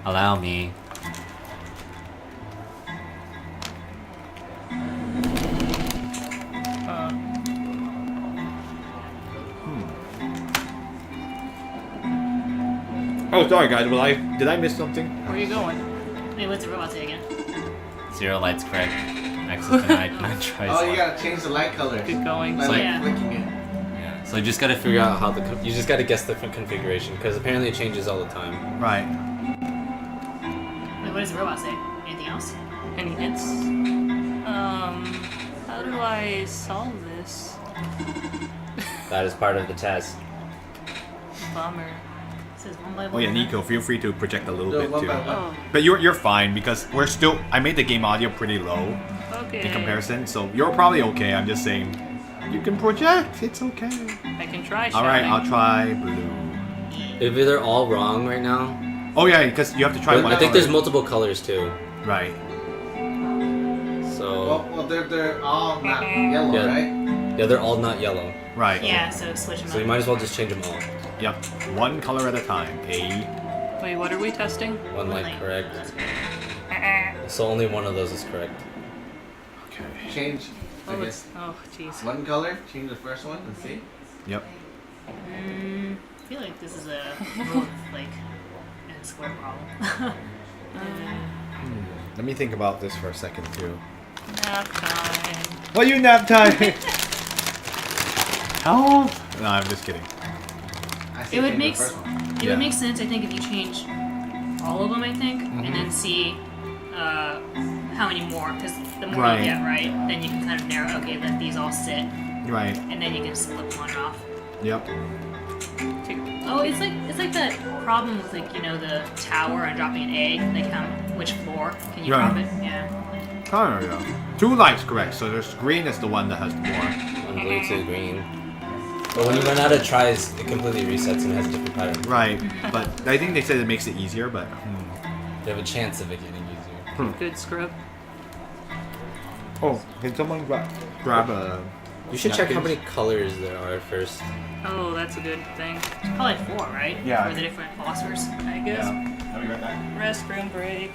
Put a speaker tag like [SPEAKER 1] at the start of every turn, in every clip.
[SPEAKER 1] Allow me.
[SPEAKER 2] Oh, sorry guys, did I miss something?
[SPEAKER 3] Where are you going? Wait, what's the robot say again?
[SPEAKER 1] 0 lights correct. Access denied. 9 tries.
[SPEAKER 4] Oh, you gotta change the light colors.
[SPEAKER 3] Keep going.
[SPEAKER 4] By,
[SPEAKER 1] So,
[SPEAKER 4] like,
[SPEAKER 3] yeah.
[SPEAKER 4] clicking it.
[SPEAKER 1] Yeah. So you just gotta figure out how you just gotta guess the configuration because apparently it changes all the time.
[SPEAKER 2] Right.
[SPEAKER 3] Wait, what does the robot say? Anything else?
[SPEAKER 5] Any hints? How do I solve this?
[SPEAKER 1] That is part of the test.
[SPEAKER 5] Bummer.
[SPEAKER 3] It says one by one.
[SPEAKER 2] Oh yeah, Nico, feel free to project a little
[SPEAKER 4] Do it
[SPEAKER 2] bit
[SPEAKER 4] one
[SPEAKER 2] too.
[SPEAKER 4] by one.
[SPEAKER 5] Oh,
[SPEAKER 2] But you're fine because we're still. I made the game audio pretty low
[SPEAKER 5] okay.
[SPEAKER 2] in comparison, so you're probably okay. I'm just saying, you can project. It's okay.
[SPEAKER 5] I can try.
[SPEAKER 2] All right,
[SPEAKER 5] shall
[SPEAKER 2] I'll try blue.
[SPEAKER 1] If they're all wrong right now,
[SPEAKER 2] Oh yeah, because you have to try
[SPEAKER 1] but
[SPEAKER 2] one.
[SPEAKER 1] I think
[SPEAKER 2] color.
[SPEAKER 1] there's multiple colors too.
[SPEAKER 2] Right.
[SPEAKER 1] So
[SPEAKER 4] Well, they're all not yellow,
[SPEAKER 1] Yeah.
[SPEAKER 4] right?
[SPEAKER 1] yeah, they're all not yellow.
[SPEAKER 2] Right.
[SPEAKER 3] Yeah, so switch them
[SPEAKER 1] So
[SPEAKER 3] up.
[SPEAKER 1] you might as well just change them all.
[SPEAKER 2] Yep. One color at a time. A.
[SPEAKER 5] Wait, what are we testing?
[SPEAKER 1] One light
[SPEAKER 3] light.
[SPEAKER 1] correct.
[SPEAKER 3] That's good.
[SPEAKER 1] So only one of those is correct.
[SPEAKER 2] Okay.
[SPEAKER 4] Change, I
[SPEAKER 5] Oh,
[SPEAKER 4] guess,
[SPEAKER 5] oh, jeez.
[SPEAKER 4] one color, change the first one, and see.
[SPEAKER 2] Yep.
[SPEAKER 3] I feel like this is a both, like, and square problem.
[SPEAKER 2] Let me think about this for a second too.
[SPEAKER 5] Nap time.
[SPEAKER 2] Well, you nap time. How? No, I'm just kidding.
[SPEAKER 4] I see
[SPEAKER 3] It would
[SPEAKER 4] change the
[SPEAKER 3] make
[SPEAKER 4] first one.
[SPEAKER 3] it
[SPEAKER 2] Yeah.
[SPEAKER 3] would make sense, I think, if you change all of them, I think, and then see how many more. Because the more
[SPEAKER 2] Right.
[SPEAKER 3] you get right, then you can kind of narrow. Okay, let these all sit,
[SPEAKER 2] Right.
[SPEAKER 3] and then you can slip one off.
[SPEAKER 2] Yep.
[SPEAKER 3] Oh, it's like that problem with the tower and dropping an egg. Like which floor can you
[SPEAKER 2] Right.
[SPEAKER 3] drop it? Yeah.
[SPEAKER 2] Oh yeah. 2 lights correct. So there's green is the one that has more.
[SPEAKER 1] One blue, 2 green. But when you run out of tries, it completely resets and has a different pattern.
[SPEAKER 2] Right. But I think they said it makes it easier. But
[SPEAKER 1] You have a chance of it getting easier.
[SPEAKER 5] Good scrub.
[SPEAKER 2] oh, can someone grab a?
[SPEAKER 1] You should check how
[SPEAKER 2] napkins?
[SPEAKER 1] many colors there are first.
[SPEAKER 5] Oh, that's a good thing.
[SPEAKER 3] Probably 4, right?
[SPEAKER 2] Yeah.
[SPEAKER 3] For the different phosphors.
[SPEAKER 5] I guess.
[SPEAKER 2] I'll be right back.
[SPEAKER 5] Restroom break.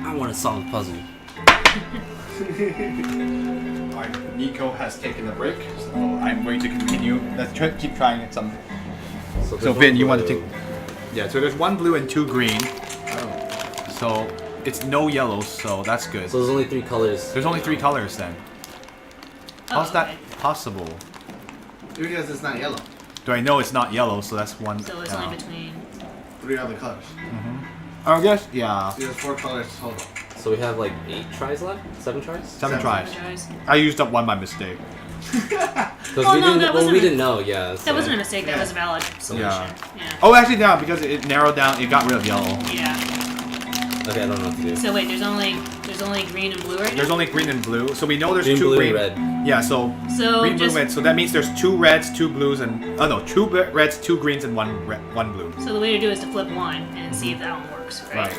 [SPEAKER 1] I want to solve a puzzle.
[SPEAKER 2] Alright, Nico has taken a break, so I'm going to continue. Let's keep trying it some. So
[SPEAKER 1] there's
[SPEAKER 2] Vin,
[SPEAKER 1] one
[SPEAKER 2] you want to
[SPEAKER 1] blue.
[SPEAKER 2] take? Yeah. So there's 1 blue and 2 green.
[SPEAKER 1] Oh.
[SPEAKER 2] So it's no yellows, so that's good.
[SPEAKER 1] So there's only 3 colors.
[SPEAKER 2] There's only 3 colors then. How's
[SPEAKER 3] okay.
[SPEAKER 2] that possible?
[SPEAKER 4] Because it's not yellow.
[SPEAKER 2] Do I know it's not yellow? So that's one.
[SPEAKER 3] So it's only between.
[SPEAKER 4] 3 other colors.
[SPEAKER 2] I guess yeah.
[SPEAKER 4] So there's 4 colors total.
[SPEAKER 1] So we have like 8 tries left? 7 tries?
[SPEAKER 2] 7
[SPEAKER 4] Seven.
[SPEAKER 2] tries.
[SPEAKER 3] Guys.
[SPEAKER 2] I used up 1 by mistake.
[SPEAKER 1] Because
[SPEAKER 3] Oh,
[SPEAKER 1] we
[SPEAKER 3] no,
[SPEAKER 1] didn't.
[SPEAKER 3] that
[SPEAKER 1] Well,
[SPEAKER 3] wasn't
[SPEAKER 1] we
[SPEAKER 3] a-
[SPEAKER 1] didn't know. Yeah.
[SPEAKER 3] That
[SPEAKER 1] so-
[SPEAKER 3] wasn't a mistake. That
[SPEAKER 4] Yeah.
[SPEAKER 3] was a valid solution.
[SPEAKER 2] Yeah.
[SPEAKER 3] Yeah.
[SPEAKER 2] Oh, actually, no, because it narrowed down. It got rid of yellow.
[SPEAKER 3] Yeah.
[SPEAKER 1] Okay, I don't know what to do.
[SPEAKER 3] So wait, there's only green and blue right now.
[SPEAKER 2] There's only green and blue, so we know there's
[SPEAKER 1] Green,
[SPEAKER 2] 2
[SPEAKER 1] blue,
[SPEAKER 2] green.
[SPEAKER 1] red.
[SPEAKER 2] Yeah, so
[SPEAKER 3] So
[SPEAKER 2] green, blue,
[SPEAKER 3] just
[SPEAKER 2] red. So that means there's 2 reds, 2 blues, and 2 reds, 2 greens, and 1 blue.
[SPEAKER 3] so the way to do it is to flip one and see if that one works, right?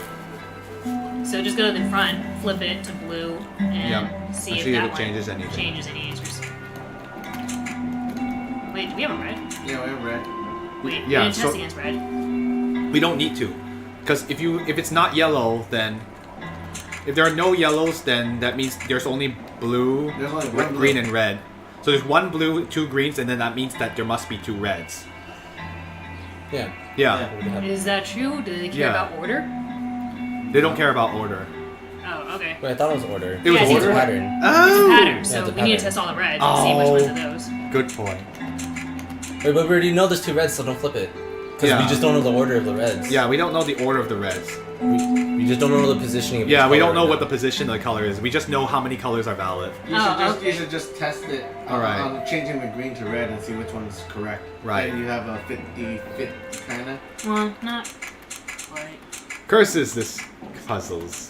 [SPEAKER 3] So just go to the front, flip it to blue, and
[SPEAKER 2] Yeah.
[SPEAKER 3] see
[SPEAKER 2] And
[SPEAKER 3] if
[SPEAKER 2] see if
[SPEAKER 3] that
[SPEAKER 2] it
[SPEAKER 3] one
[SPEAKER 2] changes anything.
[SPEAKER 3] changes any answers. Wait, do we have a red?
[SPEAKER 4] Yeah, we have red.
[SPEAKER 3] Wait,
[SPEAKER 2] Yeah,
[SPEAKER 3] we didn't
[SPEAKER 2] so-
[SPEAKER 3] test against red.
[SPEAKER 2] We don't need to, because if it's not yellow, then if there are no yellows, then that means there's only blue,
[SPEAKER 4] There's only
[SPEAKER 2] red,
[SPEAKER 4] one blue.
[SPEAKER 2] green, and red. So there's 1 blue, 2 greens, and then that means that there must be 2 reds.
[SPEAKER 1] Yeah.
[SPEAKER 2] Yeah.
[SPEAKER 1] We have-
[SPEAKER 3] Is that true? Do they care
[SPEAKER 2] Yeah.
[SPEAKER 3] about order?
[SPEAKER 2] They don't care about order.
[SPEAKER 3] Oh, okay.
[SPEAKER 1] Wait, I thought it was order.
[SPEAKER 2] It was
[SPEAKER 3] Yeah, it's
[SPEAKER 2] order?
[SPEAKER 1] pattern.
[SPEAKER 3] It's a
[SPEAKER 2] Oh!
[SPEAKER 3] pattern, so
[SPEAKER 1] it's a
[SPEAKER 3] we need to
[SPEAKER 1] pattern.
[SPEAKER 3] test all the reds and see which
[SPEAKER 2] Oh.
[SPEAKER 3] ones of those.
[SPEAKER 2] Good point.
[SPEAKER 1] Wait, but we already know there's 2 reds, so don't flip it. Because
[SPEAKER 2] Yeah.
[SPEAKER 1] we just don't know the order of the reds.
[SPEAKER 2] Yeah, we don't know the order of the reds.
[SPEAKER 1] We just don't know the positioning of
[SPEAKER 2] Yeah,
[SPEAKER 1] each
[SPEAKER 2] we
[SPEAKER 1] color
[SPEAKER 2] don't know
[SPEAKER 1] right
[SPEAKER 2] what the
[SPEAKER 1] now.
[SPEAKER 2] position of the color is. We just know how many colors are valid.
[SPEAKER 4] You
[SPEAKER 3] Okay.
[SPEAKER 4] should just test it
[SPEAKER 2] Alright.
[SPEAKER 4] on changing the green to red and see which one's correct.
[SPEAKER 2] Right.
[SPEAKER 4] And you have a 50-50 kind of.
[SPEAKER 3] Well, not quite.
[SPEAKER 2] Curses this puzzles.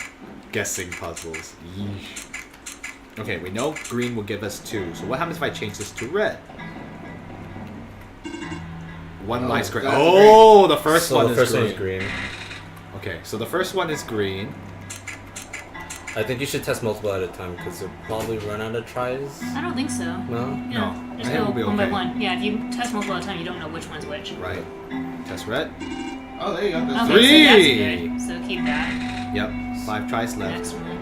[SPEAKER 2] Guessing puzzles. Yeesh. Okay, we know green will give us 2. So what happens if I change this to red? 1
[SPEAKER 4] Oh,
[SPEAKER 2] light's green.
[SPEAKER 4] that's
[SPEAKER 2] Oh, the first
[SPEAKER 1] So
[SPEAKER 2] one
[SPEAKER 1] the
[SPEAKER 2] is
[SPEAKER 1] first
[SPEAKER 2] green.
[SPEAKER 1] one is green.
[SPEAKER 2] Okay, so the first one is green.
[SPEAKER 1] I think you should test multiple at a time because you'll probably run out of tries.
[SPEAKER 3] I don't think so.
[SPEAKER 1] No?
[SPEAKER 3] Yeah,
[SPEAKER 2] No,
[SPEAKER 3] just
[SPEAKER 2] I think
[SPEAKER 3] go
[SPEAKER 2] we'll be
[SPEAKER 3] one by
[SPEAKER 2] okay.
[SPEAKER 3] one. Yeah, if you test multiple at a time, you don't know which one's which.
[SPEAKER 2] Right. Test red.
[SPEAKER 4] Oh, there you go. That's
[SPEAKER 3] Okay,
[SPEAKER 2] Three.
[SPEAKER 3] so that's good. So keep that.
[SPEAKER 2] Yep. 5 tries left.
[SPEAKER 3] Excellent.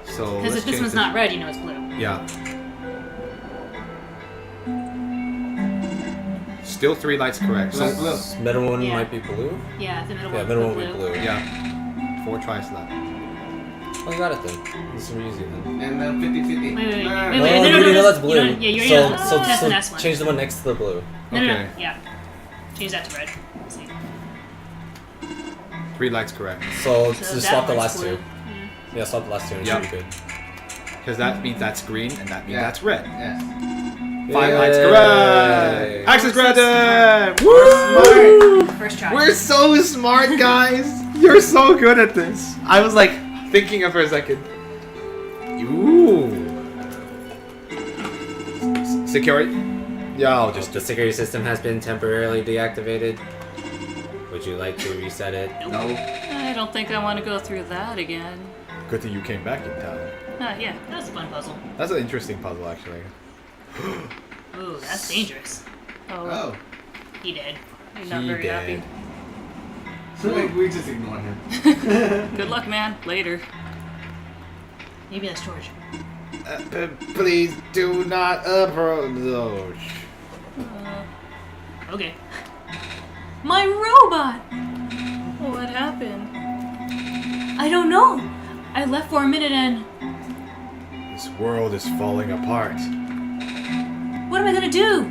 [SPEAKER 2] So
[SPEAKER 3] Because
[SPEAKER 2] let's
[SPEAKER 3] if this
[SPEAKER 2] change
[SPEAKER 3] one's not red, you know it's blue.
[SPEAKER 2] Yeah. Still 3 lights correct.
[SPEAKER 4] That's
[SPEAKER 2] So
[SPEAKER 4] blue.
[SPEAKER 1] Middle one
[SPEAKER 3] Yeah.
[SPEAKER 1] might be blue?
[SPEAKER 3] Yeah, the middle
[SPEAKER 1] Yeah,
[SPEAKER 3] one.
[SPEAKER 1] middle
[SPEAKER 3] the
[SPEAKER 1] one will be blue.
[SPEAKER 2] yeah. 4 tries left.
[SPEAKER 1] Oh, you got it then. This is easy then.
[SPEAKER 4] And then 50-50.
[SPEAKER 3] Wait, wait,
[SPEAKER 4] Ah,
[SPEAKER 3] wait,
[SPEAKER 1] No,
[SPEAKER 3] wait,
[SPEAKER 1] you
[SPEAKER 3] no,
[SPEAKER 1] already know
[SPEAKER 3] no,
[SPEAKER 1] that's
[SPEAKER 3] you
[SPEAKER 1] blue.
[SPEAKER 3] don't- yeah, you already know.
[SPEAKER 1] so,
[SPEAKER 3] Test the next one.
[SPEAKER 1] change the one next to the blue.
[SPEAKER 3] No, no, no,
[SPEAKER 2] Okay.
[SPEAKER 3] yeah. Change that to red. Let's see.
[SPEAKER 2] 3 lights correct.
[SPEAKER 1] So,
[SPEAKER 3] So
[SPEAKER 1] just
[SPEAKER 3] that
[SPEAKER 1] swap the
[SPEAKER 3] one's
[SPEAKER 1] last
[SPEAKER 3] blue.
[SPEAKER 1] two. Yeah, swap the last two and it
[SPEAKER 2] Yep.
[SPEAKER 1] should be good.
[SPEAKER 2] Because that means that's green and that means
[SPEAKER 4] Yeah.
[SPEAKER 2] that's red.
[SPEAKER 4] Yes.
[SPEAKER 2] 5 lights
[SPEAKER 1] Yay.
[SPEAKER 2] correct! Access
[SPEAKER 3] We're so
[SPEAKER 2] granted!
[SPEAKER 3] Woo! First try.
[SPEAKER 2] We're so smart, guys! You're so good at this. I was like thinking of for a second. Ooh. Security? Yeah, I'll just.
[SPEAKER 1] The security system has been temporarily deactivated. Would you like to reset it?
[SPEAKER 4] No.
[SPEAKER 5] I don't think I want to go through that again.
[SPEAKER 2] Good thing you came back in time.
[SPEAKER 5] Yeah.
[SPEAKER 3] That was a fun puzzle.
[SPEAKER 2] That's an interesting puzzle, actually.
[SPEAKER 3] Ooh, that's dangerous.
[SPEAKER 5] Oh,
[SPEAKER 4] Oh.
[SPEAKER 3] He did.
[SPEAKER 5] you're not
[SPEAKER 2] He
[SPEAKER 5] very
[SPEAKER 2] did.
[SPEAKER 5] happy.
[SPEAKER 4] So we just ignore him.
[SPEAKER 5] Good luck, man. Later.
[SPEAKER 3] Maybe that's George.
[SPEAKER 2] Please do not approach.
[SPEAKER 3] Okay. My robot!
[SPEAKER 5] What happened?
[SPEAKER 3] I don't know. I left for a minute and...
[SPEAKER 2] This world is falling apart.
[SPEAKER 3] What am I gonna do?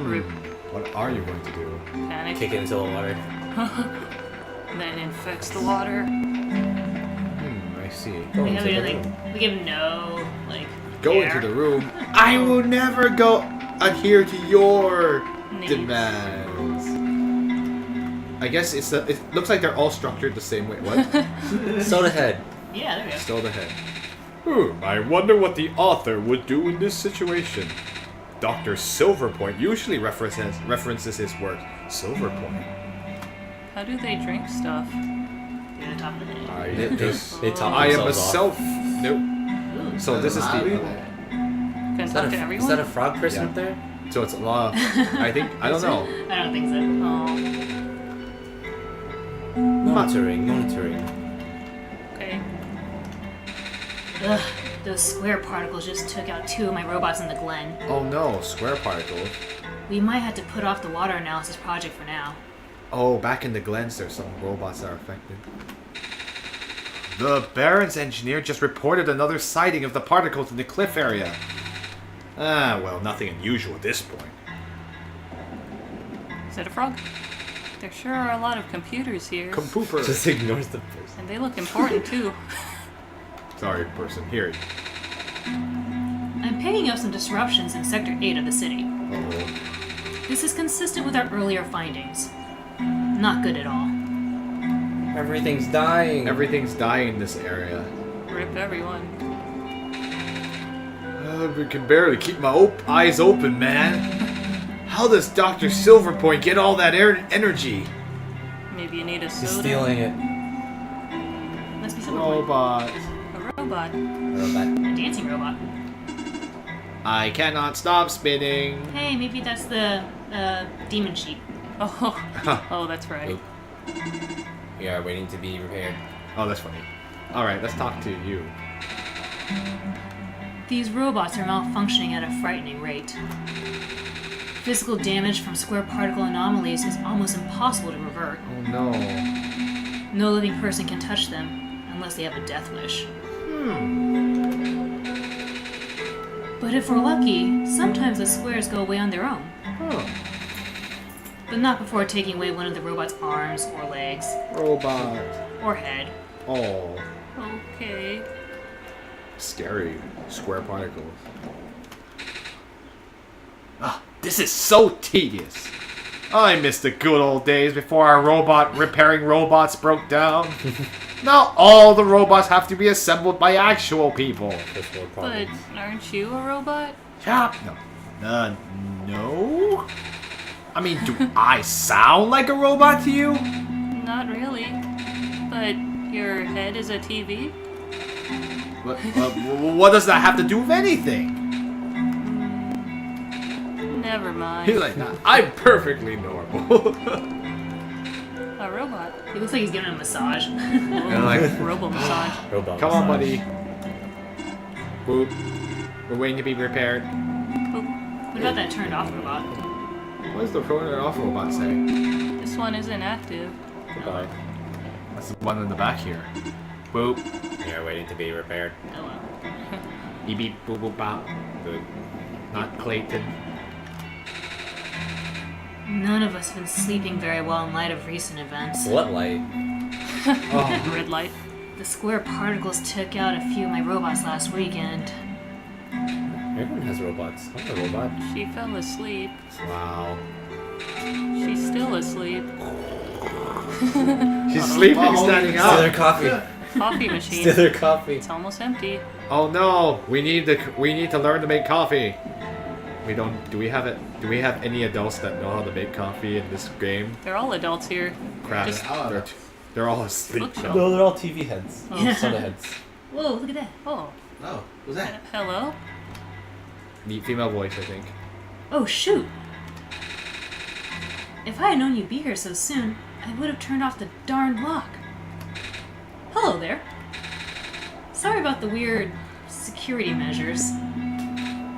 [SPEAKER 5] Rip.
[SPEAKER 2] What are you going to do?
[SPEAKER 5] Panic.
[SPEAKER 1] Kick it into the water.
[SPEAKER 5] Then infects the water.
[SPEAKER 2] I see.
[SPEAKER 1] Go
[SPEAKER 3] We
[SPEAKER 1] into
[SPEAKER 3] have
[SPEAKER 1] the
[SPEAKER 3] like,
[SPEAKER 1] room.
[SPEAKER 3] we give no, like,
[SPEAKER 2] Go
[SPEAKER 3] air.
[SPEAKER 2] into the room. I will never go adhere to your
[SPEAKER 5] Needs.
[SPEAKER 2] demands. I guess it looks like they're all structured the same way. What?
[SPEAKER 1] Soda head.
[SPEAKER 3] Yeah, there we go.
[SPEAKER 2] Still the head. I wonder what the author would do in this situation. Dr. Silverpoint usually references his work. Silverpoint.
[SPEAKER 5] How do they drink stuff?
[SPEAKER 3] Near the top of the head.
[SPEAKER 2] I
[SPEAKER 1] They,
[SPEAKER 2] just.
[SPEAKER 1] they top
[SPEAKER 2] I am a
[SPEAKER 1] themselves off.
[SPEAKER 2] self. Nope.
[SPEAKER 3] Ooh.
[SPEAKER 2] So this is
[SPEAKER 4] Not
[SPEAKER 2] the.
[SPEAKER 4] either.
[SPEAKER 5] Can
[SPEAKER 1] Is
[SPEAKER 5] talk
[SPEAKER 1] that,
[SPEAKER 5] to
[SPEAKER 1] a,
[SPEAKER 5] everyone?
[SPEAKER 1] is that a frog person
[SPEAKER 2] Yeah.
[SPEAKER 1] up there?
[SPEAKER 2] So it's a lot. I think. I don't know.
[SPEAKER 3] I don't think so.
[SPEAKER 5] Oh,
[SPEAKER 1] Monitoring.
[SPEAKER 5] okay.
[SPEAKER 3] Ugh, those square particles just took out 2 of my robots in the Glen.
[SPEAKER 2] Oh no, square particles.
[SPEAKER 3] We might have to put off the water analysis project for now.
[SPEAKER 2] Oh, back in the glens, there's some robots that are affected. The Baron's engineer just reported another sighting of the particles in the cliff area. Ah, well, nothing unusual at this point.
[SPEAKER 5] Is that a frog? There sure are a lot of computers here.
[SPEAKER 2] Compooper.
[SPEAKER 1] Just ignores the person.
[SPEAKER 5] And they look important too.
[SPEAKER 2] Sorry, person. Here.
[SPEAKER 3] I'm picking up some disruptions in Sector 8 of the city.
[SPEAKER 2] Uh-oh.
[SPEAKER 3] This is consistent with our earlier findings. Not good at all.
[SPEAKER 1] Everything's dying.
[SPEAKER 2] Everything's dying in this area.
[SPEAKER 5] Rip everyone.
[SPEAKER 2] We can barely keep my eyes open, man. How does Dr. Silverpoint get all that energy?
[SPEAKER 5] Maybe you need a
[SPEAKER 1] He's
[SPEAKER 5] soda.
[SPEAKER 1] stealing it.
[SPEAKER 3] Must be someone
[SPEAKER 2] Robot.
[SPEAKER 5] A robot.
[SPEAKER 3] a dancing robot.
[SPEAKER 2] I cannot stop spinning.
[SPEAKER 3] Hey, maybe that's the demon sheep.
[SPEAKER 5] Oh, oh, that's right.
[SPEAKER 1] Oop. We are waiting to be repaired.
[SPEAKER 2] Oh, that's funny. Alright, let's talk to you.
[SPEAKER 3] These robots are malfunctioning at a frightening rate. Physical damage from square particle anomalies is almost impossible to revert.
[SPEAKER 2] Oh no.
[SPEAKER 3] No living person can touch them unless they have a death wish. But if we're lucky, sometimes the squares go away on their own.
[SPEAKER 2] Huh.
[SPEAKER 3] But not before taking away one of the robot's arms or legs
[SPEAKER 2] Robot.
[SPEAKER 3] or head.
[SPEAKER 2] Oh.
[SPEAKER 5] Okay.
[SPEAKER 2] Scary. Square particles. Ah, this is so tedious. I miss the good old days before our robot repairing robots broke down. Now all the robots have to be assembled by actual people.
[SPEAKER 1] That's more
[SPEAKER 5] But
[SPEAKER 1] problems.
[SPEAKER 5] aren't you a robot?
[SPEAKER 2] Yeah. No. No? I mean, do I sound like a robot to you?
[SPEAKER 5] Not really. But Your head is a TV?
[SPEAKER 2] What does that have to do with anything?
[SPEAKER 5] Never mind.
[SPEAKER 2] He's like, nah, I'm perfectly normal.
[SPEAKER 5] A robot.
[SPEAKER 3] He looks like he's giving a massage.
[SPEAKER 2] And like,
[SPEAKER 5] Robo massage.
[SPEAKER 1] Robot
[SPEAKER 2] come on,
[SPEAKER 1] massage.
[SPEAKER 2] buddy. Boop. We're waiting to be repaired.
[SPEAKER 3] What about that turned off robot?
[SPEAKER 2] What does the turn off robot say?
[SPEAKER 5] This one isn't active.
[SPEAKER 1] Goodbye.
[SPEAKER 2] That's the one in the back here. Boop.
[SPEAKER 1] You're waiting to be repaired.
[SPEAKER 3] Oh well.
[SPEAKER 2] Beep beep boop boop bop.
[SPEAKER 1] Good.
[SPEAKER 2] Not Clayton.
[SPEAKER 3] None of us have been sleeping very well in light of recent events.
[SPEAKER 1] What light?
[SPEAKER 2] Oh.
[SPEAKER 5] Red light.
[SPEAKER 3] The square particles took out a few of my robots last weekend.
[SPEAKER 1] Everyone has robots. I'm a robot.
[SPEAKER 5] She fell asleep.
[SPEAKER 2] Wow.
[SPEAKER 5] She's still asleep.
[SPEAKER 2] She's sleeping,
[SPEAKER 4] Oh,
[SPEAKER 2] standing
[SPEAKER 1] Steal their
[SPEAKER 2] up.
[SPEAKER 1] coffee.
[SPEAKER 5] Coffee machine.
[SPEAKER 1] Steal their coffee.
[SPEAKER 5] It's almost empty.
[SPEAKER 2] Oh no, we need to learn to make coffee. We don't. Do we have it? Do we have any adults that know how to make coffee in this game?
[SPEAKER 5] They're all adults here.
[SPEAKER 2] Crap.
[SPEAKER 5] Just
[SPEAKER 2] They're all asleep.
[SPEAKER 5] bookshelf.
[SPEAKER 1] No, they're all TV heads.
[SPEAKER 3] Yeah.
[SPEAKER 1] Soda heads.
[SPEAKER 3] Whoa, look at that.
[SPEAKER 5] Oh,
[SPEAKER 4] Oh, what's that?
[SPEAKER 5] hello?
[SPEAKER 2] Neat female voice, I think.
[SPEAKER 3] Oh, shoot. If I had known you'd be here so soon, I would have turned off the darn lock. Hello there. Sorry about the weird security measures.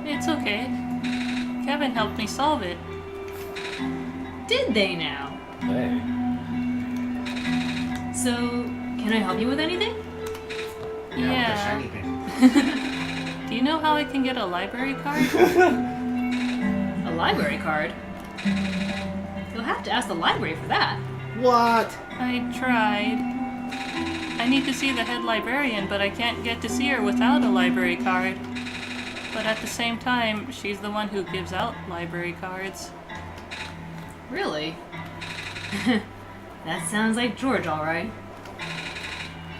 [SPEAKER 5] It's okay. Kevin helped me solve it.
[SPEAKER 3] Did they now?
[SPEAKER 1] Hey.
[SPEAKER 3] So, can I help you with anything?
[SPEAKER 4] With the
[SPEAKER 5] Yeah.
[SPEAKER 4] shiny pen.
[SPEAKER 5] Do you know how I can get a library card?
[SPEAKER 3] A library card? You'll have to ask the library for that.
[SPEAKER 2] What?
[SPEAKER 5] I tried. I need to see the head librarian, but I can't get to see her without a library card. But at the same time, she's the one who gives out library cards.
[SPEAKER 3] Really? That sounds like George, alright.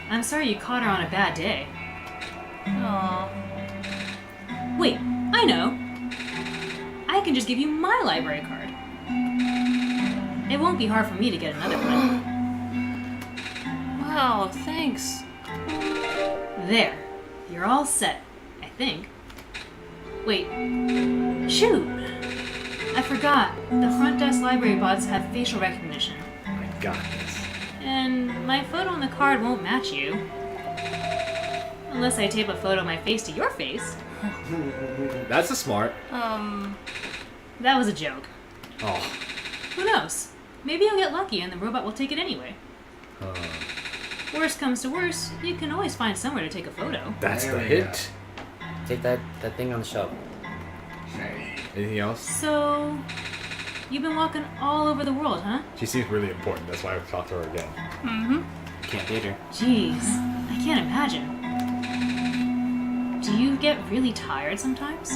[SPEAKER 3] I'm sorry you caught her on a bad day.
[SPEAKER 5] Aww.
[SPEAKER 3] Wait, I know. I can just give you my library card. It won't be hard for me to get another one.
[SPEAKER 5] Wow, thanks.
[SPEAKER 3] There. You're all set, I think. Wait. Shoot! I forgot. The front desk library bots have facial recognition.
[SPEAKER 2] I got this.
[SPEAKER 3] And my photo on the card won't match you. Unless I tape a photo of my face to your face.
[SPEAKER 2] That's a smart.
[SPEAKER 3] That was a joke.
[SPEAKER 2] Oh.
[SPEAKER 3] Who knows? Maybe you'll get lucky and the robot will take it anyway. Worst comes to worst, you can always find somewhere to take a photo.
[SPEAKER 2] That's
[SPEAKER 4] There
[SPEAKER 2] the
[SPEAKER 4] we
[SPEAKER 2] hint.
[SPEAKER 1] Take that thing on the shelf.
[SPEAKER 4] Shiny.
[SPEAKER 2] Anything else?
[SPEAKER 3] So, you've been walking all over the world, huh?
[SPEAKER 2] She seems really important. That's why I talked to her again.
[SPEAKER 5] Mm-hmm.
[SPEAKER 1] Can't date her.
[SPEAKER 3] Jeez, I can't imagine. Do you get really tired sometimes?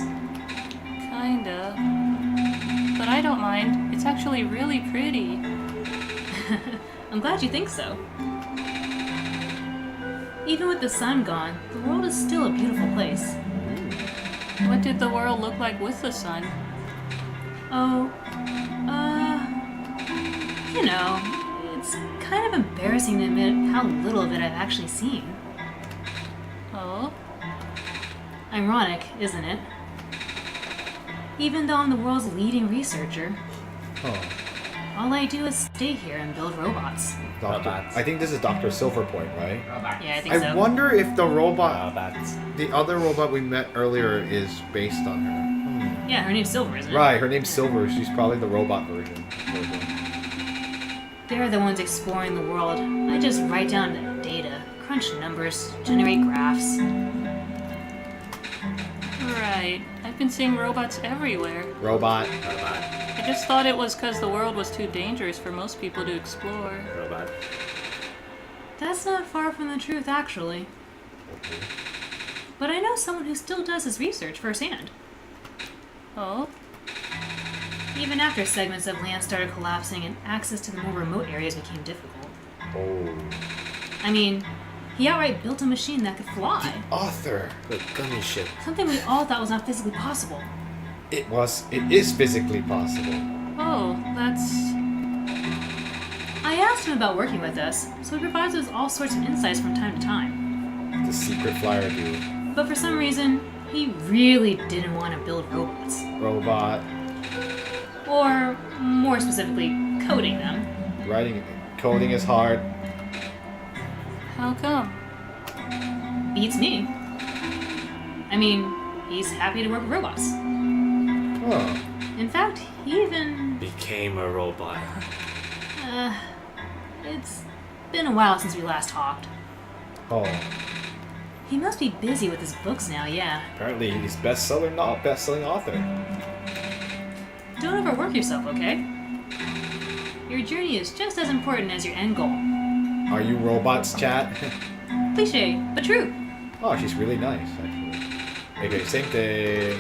[SPEAKER 5] Kinda. But I don't mind. It's actually really pretty.
[SPEAKER 3] I'm glad you think so. Even with the sun gone, the world is still a beautiful place.
[SPEAKER 5] What did the world look like with the sun?
[SPEAKER 3] Oh, you know, it's kind of embarrassing to admit how little of it I've actually seen.
[SPEAKER 5] Oh?
[SPEAKER 3] Ironic, isn't it? Even though I'm the world's leading researcher,
[SPEAKER 2] Oh.
[SPEAKER 3] all I do is stay here and build robots.
[SPEAKER 2] Doctor.
[SPEAKER 1] Robots.
[SPEAKER 2] I think this is Dr. Silverpoint, right?
[SPEAKER 4] Robot.
[SPEAKER 3] Yeah, I think
[SPEAKER 2] I
[SPEAKER 3] so.
[SPEAKER 2] wonder if the robot,
[SPEAKER 1] Robots.
[SPEAKER 2] the other robot we met earlier, is based on her.
[SPEAKER 3] Yeah, her name's Silver, isn't it?
[SPEAKER 2] Right, her name's Silver. She's probably the robot version.
[SPEAKER 3] They're the ones exploring the world. I just write down the data, crunch numbers, generate graphs.
[SPEAKER 5] Right. I've been seeing robots everywhere.
[SPEAKER 2] Robot.
[SPEAKER 1] Robot.
[SPEAKER 5] I just thought it was because the world was too dangerous for most people to explore.
[SPEAKER 1] Robot.
[SPEAKER 3] That's not far from the truth, actually. But I know someone who still does his research firsthand.
[SPEAKER 5] Oh?
[SPEAKER 3] Even after segments of land started collapsing and access to the more remote areas became difficult.
[SPEAKER 2] Oh.
[SPEAKER 3] I mean, he outright built a machine that could fly.
[SPEAKER 2] Author.
[SPEAKER 1] The gummy ship.
[SPEAKER 3] Something we all thought was not physically possible.
[SPEAKER 2] It is physically possible.
[SPEAKER 5] Oh, that's...
[SPEAKER 3] I asked him about working with us, so he provides us all sorts of insights from time to time.
[SPEAKER 2] The secret flyer dude.
[SPEAKER 3] But for some reason, he really didn't want to build robots.
[SPEAKER 2] Robot.
[SPEAKER 3] Or, more specifically, coding them.
[SPEAKER 2] Coding is hard.
[SPEAKER 5] How come?
[SPEAKER 3] Beats me. I mean, he's happy to work with robots.
[SPEAKER 2] Oh.
[SPEAKER 3] In fact, he even...
[SPEAKER 1] Became a robot.
[SPEAKER 3] It's been a while since we last talked.
[SPEAKER 2] Oh.
[SPEAKER 3] He must be busy with his books now, yeah.
[SPEAKER 2] Apparently he's best-selling author.
[SPEAKER 3] Don't overwork yourself, okay? Your journey is just as important as your end goal.
[SPEAKER 2] Are you robots, chat?
[SPEAKER 3] Cliche, but true.
[SPEAKER 2] Oh, she's really nice, actually. Okay, same thing.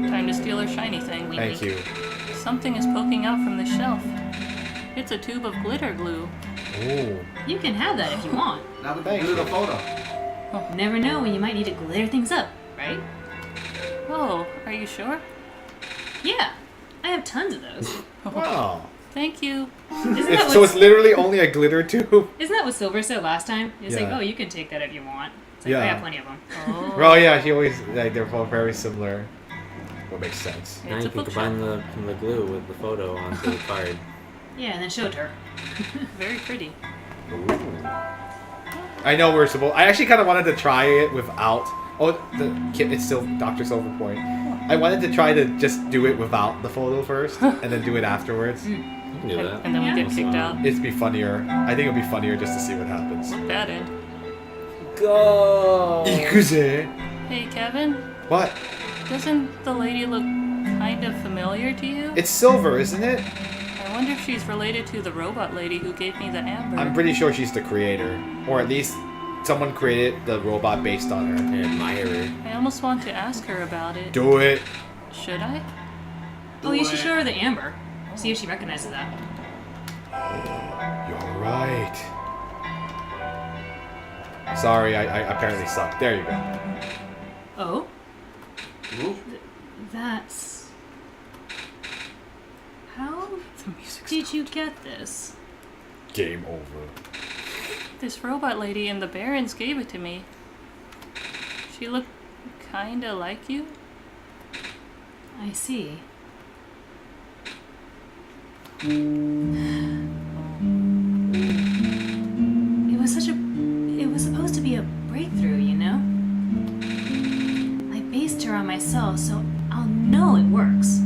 [SPEAKER 5] Time to steal her shiny thing, wink
[SPEAKER 2] Thank
[SPEAKER 5] wink.
[SPEAKER 2] you.
[SPEAKER 5] Something is poking out from the shelf. It's a tube of glitter glue.
[SPEAKER 2] Ooh.
[SPEAKER 3] You can have that if you want.
[SPEAKER 4] Now we
[SPEAKER 2] Thank
[SPEAKER 4] can do the
[SPEAKER 2] you.
[SPEAKER 4] photo.
[SPEAKER 3] Never know when you might need to glitter things up, right?
[SPEAKER 5] Oh, are you sure?
[SPEAKER 3] Yeah, I have tons of those.
[SPEAKER 2] Wow.
[SPEAKER 5] Thank you.
[SPEAKER 3] Isn't that
[SPEAKER 2] So
[SPEAKER 3] what,
[SPEAKER 2] it's literally only a glitter tube?
[SPEAKER 3] isn't that what Silver said last time? It's like,
[SPEAKER 2] Yeah.
[SPEAKER 3] oh, you can take that if you want. It's like,
[SPEAKER 2] Yeah.
[SPEAKER 3] I have plenty of them.
[SPEAKER 5] Oh,
[SPEAKER 2] Oh yeah, she always, like, they're both very similar. What makes sense.
[SPEAKER 1] Now
[SPEAKER 5] it's
[SPEAKER 1] you
[SPEAKER 5] a
[SPEAKER 1] can
[SPEAKER 5] bookshelf.
[SPEAKER 1] combine the glue with the photo onto the card.
[SPEAKER 3] Yeah, and then show it to her.
[SPEAKER 5] Very pretty.
[SPEAKER 2] I know we're supposed. I actually kind of wanted to try it without. Oh, it's still Dr. Silverpoint. I wanted to try to just do it without the photo first, and then do it afterwards.
[SPEAKER 1] You can do that.
[SPEAKER 5] And then
[SPEAKER 3] Yeah.
[SPEAKER 5] we get kicked out.
[SPEAKER 2] It'd be funnier. I think it'd be funnier just to see what happens.
[SPEAKER 5] Bad end.
[SPEAKER 1] Go!
[SPEAKER 2] Ikuze.
[SPEAKER 5] Hey, Kevin.
[SPEAKER 2] What?
[SPEAKER 5] Doesn't the lady look kind of familiar to you?
[SPEAKER 2] It's Silver, isn't it?
[SPEAKER 5] I wonder if she's related to the robot lady who gave me the amber.
[SPEAKER 2] I'm pretty sure she's the creator, or at least someone created the robot based on her.
[SPEAKER 1] An admirer.
[SPEAKER 5] I almost want to ask her about it.
[SPEAKER 2] Do it.
[SPEAKER 5] Should I?
[SPEAKER 3] Oh, you should show her the amber. See if she recognizes that.
[SPEAKER 2] You're right. Sorry, I apparently suck. There you go.
[SPEAKER 3] Oh?
[SPEAKER 4] Ooh.
[SPEAKER 3] That's... How
[SPEAKER 5] The music
[SPEAKER 3] did you get this?
[SPEAKER 2] Game over.
[SPEAKER 5] This robot lady in the Barrens gave it to me. She looked kinda like you.
[SPEAKER 3] I see. It was supposed to be a breakthrough, you know? I based her on myself, so I'll know it works.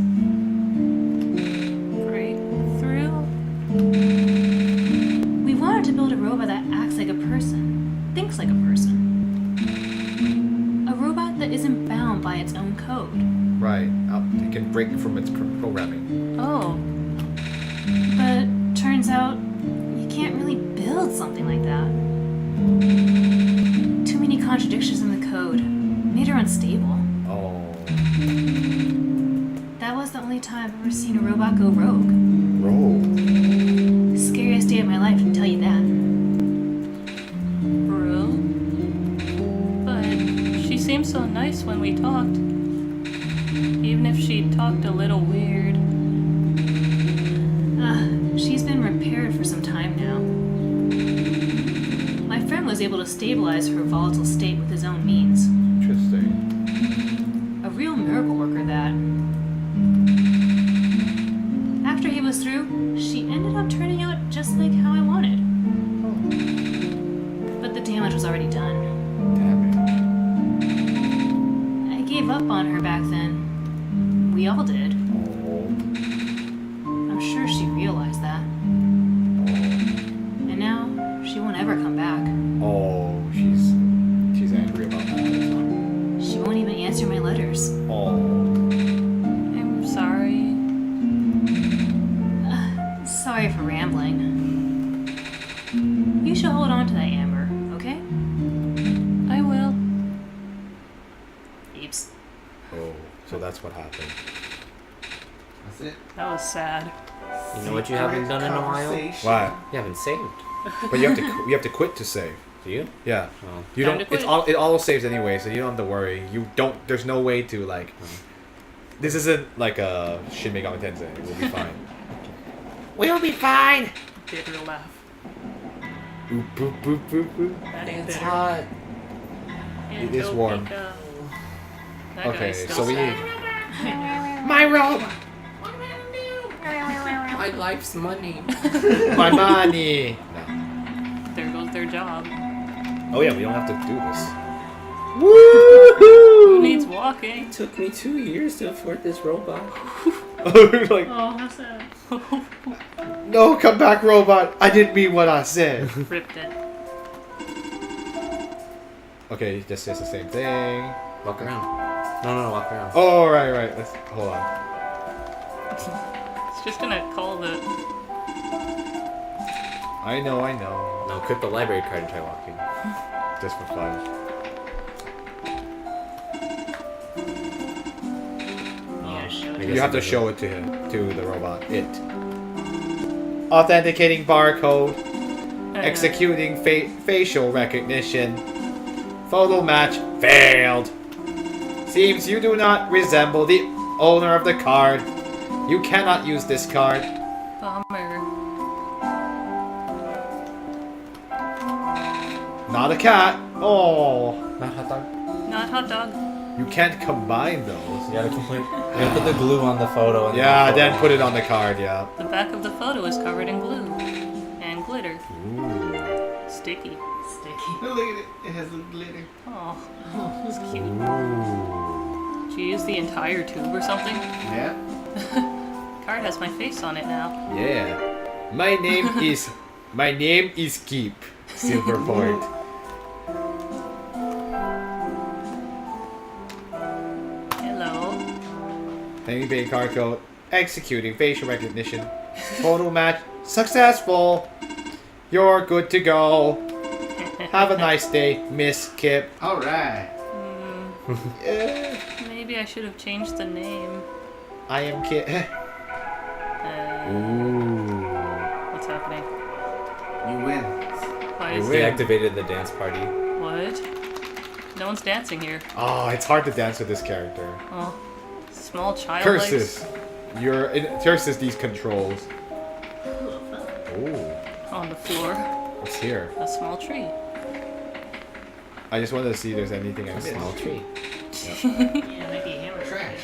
[SPEAKER 5] Breakthrough?
[SPEAKER 3] We wanted to build a robot that acts like a person, thinks like a person. A robot that isn't bound by its own code.
[SPEAKER 2] Right. It can break from its programming.
[SPEAKER 5] Oh,
[SPEAKER 3] But turns out you can't really build something like that. Too many contradictions in the code made her unstable.
[SPEAKER 2] Oh.
[SPEAKER 3] That was the only time I've ever seen a robot go rogue.
[SPEAKER 2] Roll.
[SPEAKER 3] Scariest day of my life, I can tell you that.
[SPEAKER 5] bro. But she seemed so nice when we talked. Even if she talked a little weird.
[SPEAKER 3] She's been repaired for some time now. My friend was able to stabilize her volatile state with his own means.
[SPEAKER 2] Interesting.
[SPEAKER 3] A real miracle worker, that. After he was through, she ended up turning out just like how I wanted. But the damage was already done.
[SPEAKER 2] Damn it.
[SPEAKER 3] I gave up on her back then. We all did.
[SPEAKER 2] Oh.
[SPEAKER 3] I'm sure she realized that. And now, she won't ever come back.
[SPEAKER 2] Oh, she's angry about that.
[SPEAKER 3] She won't even answer my letters.
[SPEAKER 2] Oh.
[SPEAKER 5] I'm sorry.
[SPEAKER 3] Sorry for rambling. You should hold on to that amber, okay?
[SPEAKER 5] I will.
[SPEAKER 3] Eeps.
[SPEAKER 2] Oh. So that's what happened.
[SPEAKER 4] That's it.
[SPEAKER 5] That was sad.
[SPEAKER 1] You know what you haven't done in a while?
[SPEAKER 4] Conversation.
[SPEAKER 2] What?
[SPEAKER 1] You haven't saved.
[SPEAKER 2] But you have to quit to save.
[SPEAKER 1] Do you?
[SPEAKER 2] Yeah.
[SPEAKER 1] Oh.
[SPEAKER 2] You
[SPEAKER 5] Time
[SPEAKER 2] don't.
[SPEAKER 5] to
[SPEAKER 2] It auto saves anyway, so you don't have to worry. You don't. There's no way to like. This isn't like a Shin Megami Tensei. We'll be fine.
[SPEAKER 1] We'll be fine.
[SPEAKER 5] bitter laugh.
[SPEAKER 2] Boop, boop, boop, boop, boop.
[SPEAKER 5] That ain't
[SPEAKER 1] It's
[SPEAKER 5] bitter.
[SPEAKER 1] hot.
[SPEAKER 2] It is warm.
[SPEAKER 5] That
[SPEAKER 2] Okay,
[SPEAKER 5] guy's still
[SPEAKER 2] so we
[SPEAKER 5] sad.
[SPEAKER 2] need my robot,
[SPEAKER 1] My life's money.
[SPEAKER 2] my money.
[SPEAKER 5] There goes their job.
[SPEAKER 2] Oh yeah, we don't have to do this.
[SPEAKER 5] Who
[SPEAKER 2] Woohoo!
[SPEAKER 5] needs walking?
[SPEAKER 1] It took me 2 years to afford this robot.
[SPEAKER 2] Like,
[SPEAKER 3] Oh, how sad.
[SPEAKER 2] no, come back, robot. I didn't mean what I said.
[SPEAKER 5] Ripped it.
[SPEAKER 2] Okay, it just says the same thing.
[SPEAKER 1] Walk around. No, walk around.
[SPEAKER 2] Oh, right. Let's hold on.
[SPEAKER 5] It's just gonna call the.
[SPEAKER 2] I know.
[SPEAKER 1] No, equip the library card and try walking.
[SPEAKER 2] Just for fun.
[SPEAKER 3] Yeah, show it.
[SPEAKER 2] You have to show it to him, to the robot. It. Authenticating barcode. Executing facial recognition. Photo match failed. Seems you do not resemble the owner of the card. You cannot use this card.
[SPEAKER 5] Bummer.
[SPEAKER 2] Not a cat. Oh.
[SPEAKER 1] Not hot dog.
[SPEAKER 5] Not hot dog.
[SPEAKER 2] You can't combine those.
[SPEAKER 1] You gotta complete. You gotta put the glue on the photo. And
[SPEAKER 2] Yeah,
[SPEAKER 1] the
[SPEAKER 2] then
[SPEAKER 1] photo.
[SPEAKER 2] put it on the card, yeah.
[SPEAKER 5] The back of the photo is covered in glue and glitter.
[SPEAKER 2] Ooh.
[SPEAKER 5] Sticky.
[SPEAKER 3] Sticky.
[SPEAKER 4] Look at it. It has a glitter.
[SPEAKER 5] Oh, it's cute.
[SPEAKER 2] Ooh.
[SPEAKER 5] Did you use the entire tube or something?
[SPEAKER 4] Yeah.
[SPEAKER 5] Card has my face on it now.
[SPEAKER 2] Yeah. My name is Keep. Silverport.
[SPEAKER 5] Hello.
[SPEAKER 2] Pay card code. Executing facial recognition. Photo match successful. You're good to go. Have a nice day, Miss Kip.
[SPEAKER 4] All right.
[SPEAKER 2] Yeah.
[SPEAKER 5] Maybe I should have changed the name.
[SPEAKER 2] I am Kip. Ooh.
[SPEAKER 5] What's happening?
[SPEAKER 4] You win.
[SPEAKER 5] Why
[SPEAKER 2] You
[SPEAKER 5] is
[SPEAKER 2] win.
[SPEAKER 1] Deactivated the dance party.
[SPEAKER 5] What? No one's dancing here.
[SPEAKER 2] Oh, it's hard to dance with this character.
[SPEAKER 5] Oh, small child
[SPEAKER 2] Curses. It curses these controls. Ooh.
[SPEAKER 5] on the floor.
[SPEAKER 2] What's here?
[SPEAKER 5] A small tree.
[SPEAKER 2] I just wanted to see if there's anything I
[SPEAKER 1] A
[SPEAKER 2] missed.
[SPEAKER 1] small tree.
[SPEAKER 3] Yeah, maybe a hammer.
[SPEAKER 4] Trash.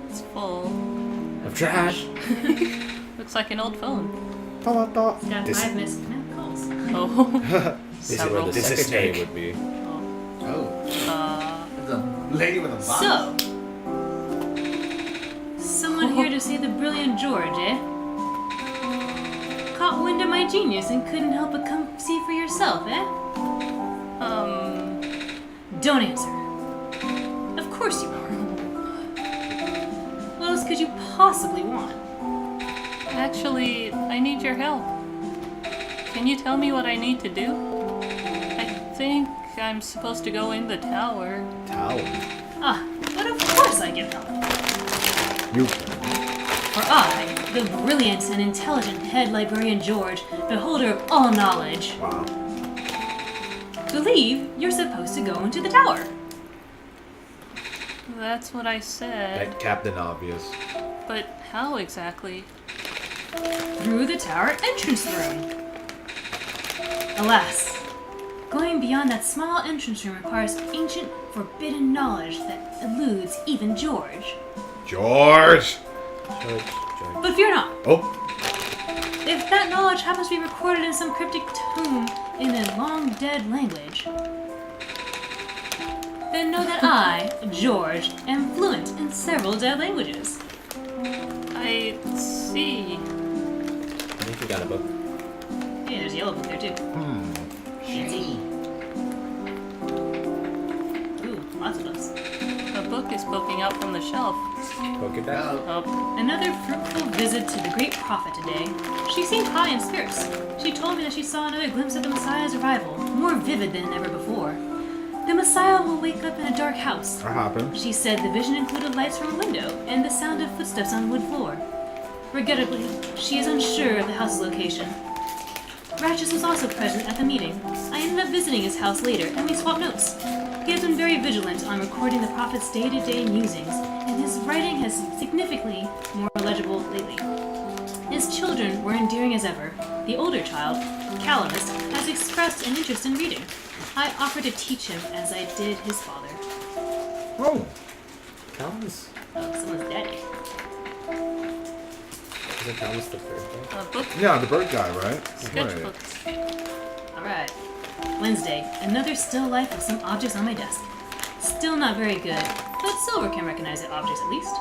[SPEAKER 5] It's full.
[SPEAKER 1] Of trash.
[SPEAKER 5] Looks like an old phone.
[SPEAKER 3] It's got
[SPEAKER 2] This-
[SPEAKER 3] 5 missed calls.
[SPEAKER 5] Oh.
[SPEAKER 1] This is where
[SPEAKER 5] Several.
[SPEAKER 1] the
[SPEAKER 2] This is
[SPEAKER 1] secretary
[SPEAKER 2] snake.
[SPEAKER 1] would be.
[SPEAKER 4] Oh.
[SPEAKER 5] Uh,
[SPEAKER 4] The lady with a box.
[SPEAKER 3] So, someone here to see the brilliant George, eh? Caught wind of my genius and couldn't help but come see for yourself, eh? Don't answer. Of course you are. What else could you possibly want?
[SPEAKER 5] Actually, I need your help. Can you tell me what I need to do? I think I'm supposed to go in the tower.
[SPEAKER 2] Tower.
[SPEAKER 3] Ah, but of course I can help.
[SPEAKER 2] You.
[SPEAKER 3] For I, the brilliant and intelligent head librarian George, beholder of all knowledge,
[SPEAKER 2] Wow.
[SPEAKER 3] believe you're supposed to go into the tower.
[SPEAKER 5] That's what I said.
[SPEAKER 2] That Captain Obvious.
[SPEAKER 5] But how exactly?
[SPEAKER 3] Through the tower entrance room. Alas, going beyond that small entrance room requires ancient, forbidden knowledge that eludes even George.
[SPEAKER 2] George!
[SPEAKER 1] George.
[SPEAKER 3] But fear not.
[SPEAKER 2] Oh,
[SPEAKER 3] If that knowledge happens to be recorded in some cryptic tome in a long-dead language, then know that I, George, am fluent in several dead languages.
[SPEAKER 5] I see.
[SPEAKER 1] I think you got a book.
[SPEAKER 3] Hey, there's a yellow book there too. Fancy. Ooh, lots of books.
[SPEAKER 5] A book is poking out from the shelf.
[SPEAKER 1] Poke it back.
[SPEAKER 5] Oh,
[SPEAKER 3] Another fruitful visit to the great prophet today. She seemed high in spirits. She told me that she saw another glimpse of the Messiah's arrival, more vivid than ever before. The Messiah will wake up in a dark house.
[SPEAKER 2] what happened?
[SPEAKER 3] She said the vision included lights from a window and the sound of footsteps on wood floor. Regrettably, she is unsure of the house's location. Ratchus was also present at the meeting. I ended up visiting his house later, and we swapped notes. He has been very vigilant on recording the prophet's day-to-day musings, and his writing has significantly more legible lately. His His children were endearing as ever. The older child, Calamus, has expressed an interest in reading. I offered to teach him as I did his father.
[SPEAKER 2] Oh.
[SPEAKER 1] Calamus?
[SPEAKER 3] Oh, someone's daddy.
[SPEAKER 1] Isn't Calamus the third guy?
[SPEAKER 5] A book
[SPEAKER 2] Yeah, the bird guy, right?
[SPEAKER 5] sketchbook.
[SPEAKER 3] Alright. Wednesday, another still life of some objects on my desk. Still not very good, but Silver can recognize the objects at least.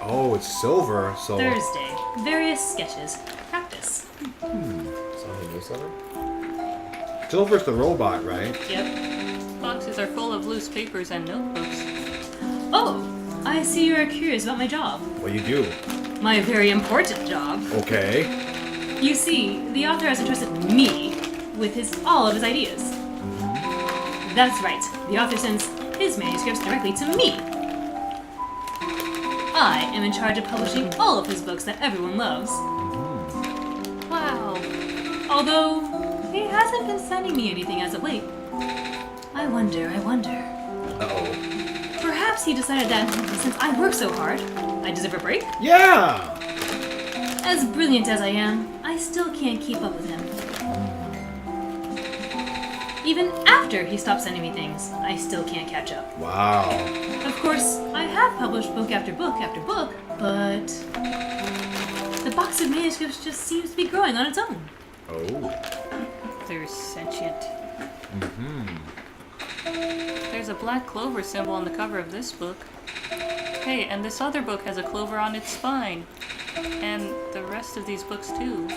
[SPEAKER 2] Oh, it's silver, so...
[SPEAKER 3] Thursday, various sketches. Practice.
[SPEAKER 1] Something new, Silver?
[SPEAKER 2] Silver's the robot, right?
[SPEAKER 3] Yep.
[SPEAKER 5] Boxes are full of loose papers and notebooks.
[SPEAKER 3] Oh, I see you are curious about my job.
[SPEAKER 2] What you do?
[SPEAKER 3] My very important job.
[SPEAKER 2] Okay.
[SPEAKER 3] You see, the author has entrusted me with all of his ideas. That's right. The author sends his manuscripts directly to me. I am in charge of publishing all of his books that everyone loves.
[SPEAKER 5] Wow.
[SPEAKER 3] Although, he hasn't been sending me anything as of late. I wonder.
[SPEAKER 2] Uh-oh.
[SPEAKER 3] Perhaps he decided that since I work so hard, I deserve a break?
[SPEAKER 2] Yeah!
[SPEAKER 3] As brilliant as I am, I still can't keep up with him. Even after he stopped sending me things, I still can't catch up.
[SPEAKER 2] Wow.
[SPEAKER 3] Of course, I have published book after book after book, but the box of manuscripts just seems to be growing on its own.
[SPEAKER 2] Oh.
[SPEAKER 5] They're sentient. There's a black clover symbol on the cover of this book. Hey, and this other book has a clover on its spine. And the rest of these books too.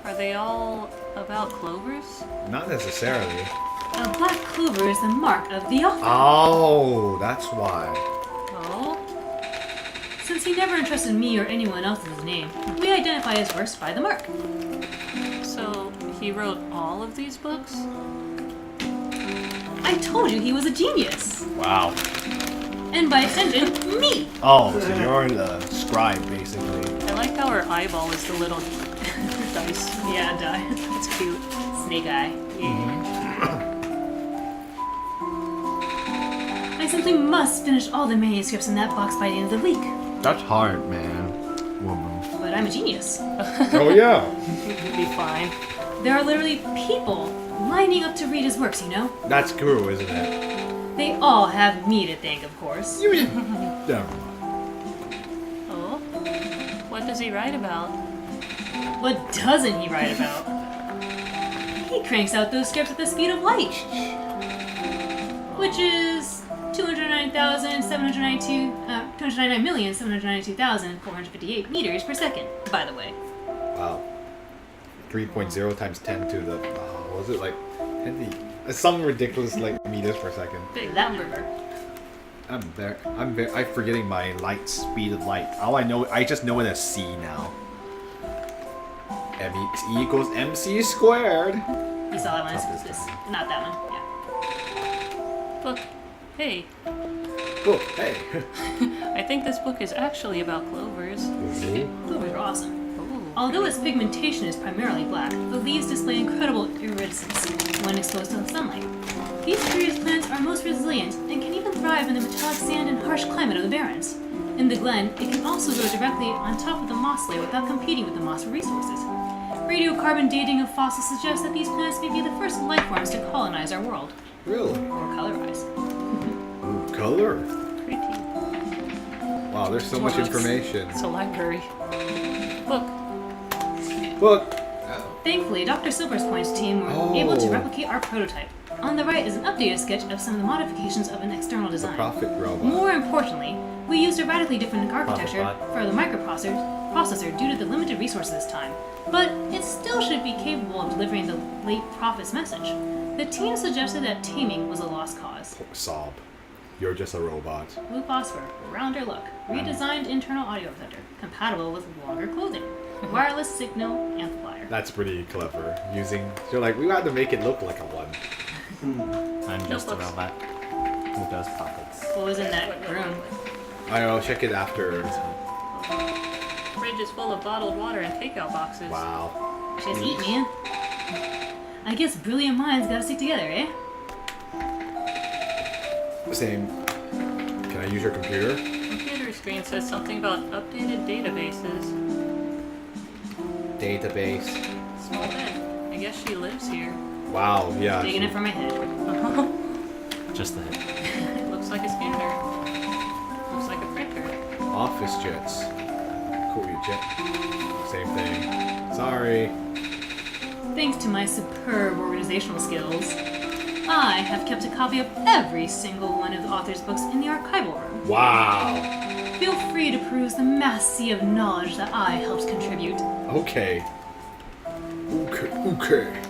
[SPEAKER 5] Are they all about clovers?
[SPEAKER 2] Not necessarily.
[SPEAKER 3] A black clover is the mark of the author.
[SPEAKER 2] Oh, that's why.
[SPEAKER 5] Oh?
[SPEAKER 3] Since he never entrusted me or anyone else with his name, we identify his works by the mark.
[SPEAKER 5] So, he wrote all of these books?
[SPEAKER 3] I told you he was a genius.
[SPEAKER 2] Wow.
[SPEAKER 3] And by extension, me.
[SPEAKER 2] Oh, so you're the scribe, basically.
[SPEAKER 5] I like how her eyeball is the little dice.
[SPEAKER 3] Yeah, die.
[SPEAKER 5] It's cute.
[SPEAKER 3] Snake eye.
[SPEAKER 5] Yeah.
[SPEAKER 3] I simply must finish all the manuscripts in that box by the end of the week.
[SPEAKER 2] That's hard, man. Woman.
[SPEAKER 3] But I'm a genius.
[SPEAKER 2] Oh, yeah.
[SPEAKER 5] You'd be fine.
[SPEAKER 3] There are literally people lining up to read his works, you know?
[SPEAKER 2] That's cool, isn't it?
[SPEAKER 3] They all have me to thank, of course.
[SPEAKER 2] Never mind.
[SPEAKER 5] Oh? What does he write about?
[SPEAKER 3] What doesn't he write about? He cranks out those scripts at the speed of light. Which is 299,792,458 meters per second, by the way.
[SPEAKER 2] Wow. 3.0 times 10 to the... what was it, like... 10 to... Some ridiculous, like, meters per second.
[SPEAKER 3] Big that burger.
[SPEAKER 2] I'm forgetting my light, speed of light. All I just know it as C now. MEX equals MC squared.
[SPEAKER 3] You saw that one, it's this. Not that one, yeah.
[SPEAKER 5] Book. Hey,
[SPEAKER 2] Cool, hey.
[SPEAKER 5] I think this book is actually about clovers.
[SPEAKER 3] Clovers are awesome.
[SPEAKER 5] Ooh.
[SPEAKER 3] Although its pigmentation is primarily black, the leaves display incredible iridescence when exposed to the sunlight. These curious plants are most resilient and can even thrive in the metallic sand and harsh climate of the Barrens. In the glen, it can also grow directly on top of the moss layer without competing with the moss for resources. Radiocarbon dating of fossils suggests that these plants may be the first life forms to colonize our world.
[SPEAKER 2] Really?
[SPEAKER 3] Or colorize.
[SPEAKER 2] Ooh, color.
[SPEAKER 5] Pretty.
[SPEAKER 2] Wow, there's so much
[SPEAKER 5] Books.
[SPEAKER 2] information.
[SPEAKER 5] It's a library. Book.
[SPEAKER 2] Book.
[SPEAKER 3] Thankfully, Dr. Silver's Point's team were able to replicate our prototype. On the right is an updated sketch of some of the modifications of an external design.
[SPEAKER 2] Profit robot.
[SPEAKER 3] More importantly, we used a radically different architecture
[SPEAKER 1] Profit
[SPEAKER 3] for the microprocessor due to the limited resources this time, but it still should be capable of delivering the late prophet's message. The team suggested that taming was a lost cause.
[SPEAKER 2] Sob. You're just a robot.
[SPEAKER 3] Blue phosphor, rounder look, redesigned internal audio receptor, compatible with longer clothing, wireless signal amplifier.
[SPEAKER 2] That's pretty clever. You're like, we had to make it look like a one.
[SPEAKER 6] I'm just a
[SPEAKER 5] Notebooks.
[SPEAKER 6] robot who does pockets.
[SPEAKER 3] What was in that room?
[SPEAKER 2] I'll check it after.
[SPEAKER 5] Fridge is full of bottled water and takeout boxes.
[SPEAKER 2] Wow.
[SPEAKER 3] Just eat, man. I guess brilliant minds gotta stick together, eh?
[SPEAKER 2] Same. Can I use your computer?
[SPEAKER 5] Computer screen says something about updated databases.
[SPEAKER 2] database.
[SPEAKER 5] Small bed. I guess she lives here.
[SPEAKER 2] Wow, yeah.
[SPEAKER 3] Taking it from my head.
[SPEAKER 6] Just the head.
[SPEAKER 5] It looks like a scanner. Looks like a printer.
[SPEAKER 2] Office jets. Courier jet. Same thing. Sorry.
[SPEAKER 3] Thanks to my superb organizational skills, I have kept a copy of every single one of the author's books in the archival room.
[SPEAKER 2] Wow.
[SPEAKER 3] Feel free to peruse the mass sea of knowledge that I helped contribute.
[SPEAKER 2] Okay. Okay.